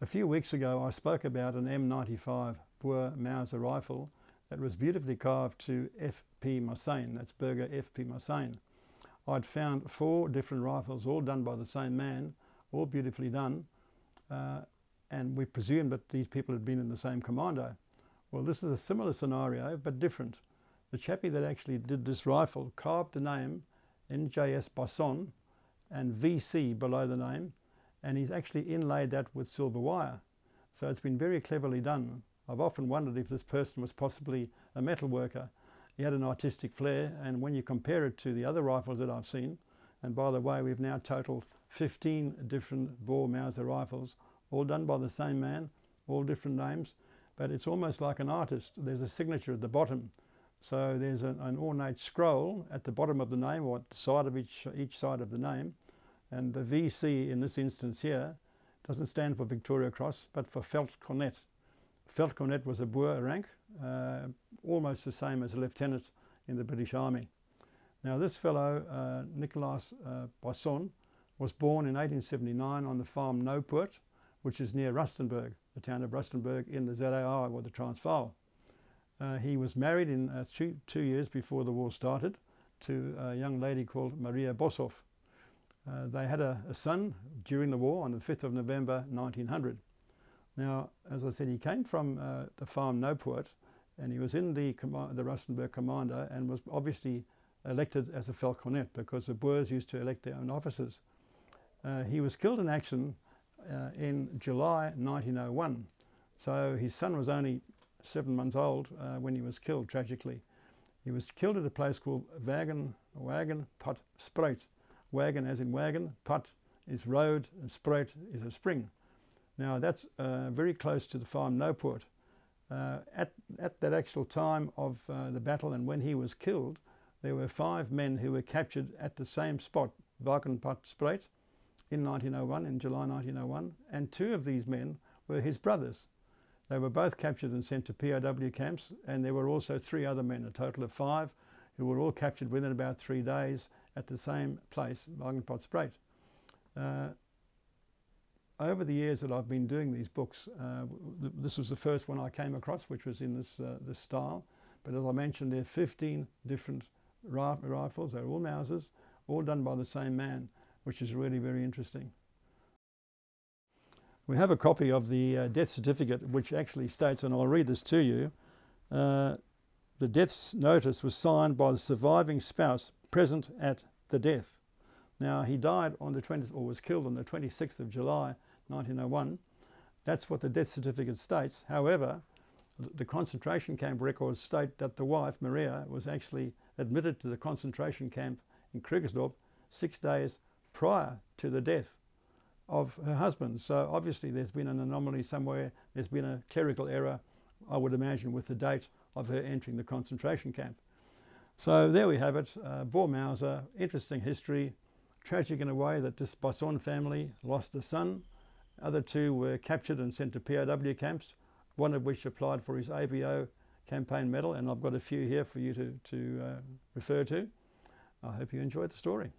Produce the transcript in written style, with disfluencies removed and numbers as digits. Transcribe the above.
A few weeks ago I spoke about an M95 Boer Mauser rifle that was beautifully carved to F.P. Mossane, that's Burger F.P. Mossane. I'd found 4 different rifles, all done by the same man, all beautifully done, and we presumed that these people had been in the same commando. Well, this is a similar scenario, but different. The chappie that actually did this rifle carved the name NJS Boson and VC below the name, and he's actually inlaid that with silver wire. So it's been very cleverly done. I've often wondered if this person was possibly a metal worker. He had an artistic flair, and when you compare it to the other rifles that I've seen, and by the way, we've now totaled 15 different Boer Mauser rifles, all done by the same man, all different names, but it's almost like an artist. There's a signature at the bottom. So there's an ornate scroll at the bottom of the name, or at the side of each side of the name, and the VC in this instance here doesn't stand for Victoria Cross, but for Veldkornet. Veldkornet was a Boer rank, almost the same as a lieutenant in the British Army. Now this fellow, Nicolaas Boson, was born in 1879 on the farm Noupoort, which is near Rustenburg, the town of Rustenburg in the ZAR, or the Transvaal. He was married in 2 years before the war started to a young lady called Maria Boshoff. They had a son during the war on the 5th of November 1900. Now, as I said, he came from the farm Noupoort, and he was in the Rustenburg Commando and was obviously elected as a Veldkornet because the Boers used to elect their own officers. He was killed in action in July 1901. So his son was only 7 months old when he was killed, tragically. He was killed at a place called Wagen Pot Spruit. Wagen as in wagon, pot is road, and spruit is a spring. Now that's very close to the farm Noupoort. At that actual time of the battle and when he was killed, there were 5 men who were captured at the same spot, Wagen Pot Spruit, in 1901, in July 1901, and 2 of these men were his brothers. They were both captured and sent to POW camps, and there were also 3 other men, a total of 5, who were all captured within about 3 days at the same place, Wagen Pot Spruit. Over the years that I've been doing these books, this was the first one I came across, which was in this style. But as I mentioned, there are 15 different rifles. They're all Mausers, all done by the same man, which is really very interesting. We have a copy of the death certificate, which actually states, and I'll read this to you, the death notice was signed by the surviving spouse present at the death. Now, he died on the 20th, or was killed on the 26th of July 1901. That's what the death certificate states. However, the concentration camp records state that the wife, Maria, was actually admitted to the concentration camp in Krugersdorp 6 days prior to the death of her husband. So obviously there's been an anomaly somewhere. There's been a clerical error, I would imagine, with the date of her entering the concentration camp. So there we have it, Boer Mauser, interesting history. Tragic in a way that this Boson family lost a son. Other 2 were captured and sent to POW camps, one of which applied for his ABO campaign medal, and I've got a few here for you to refer to. I hope you enjoyed the story.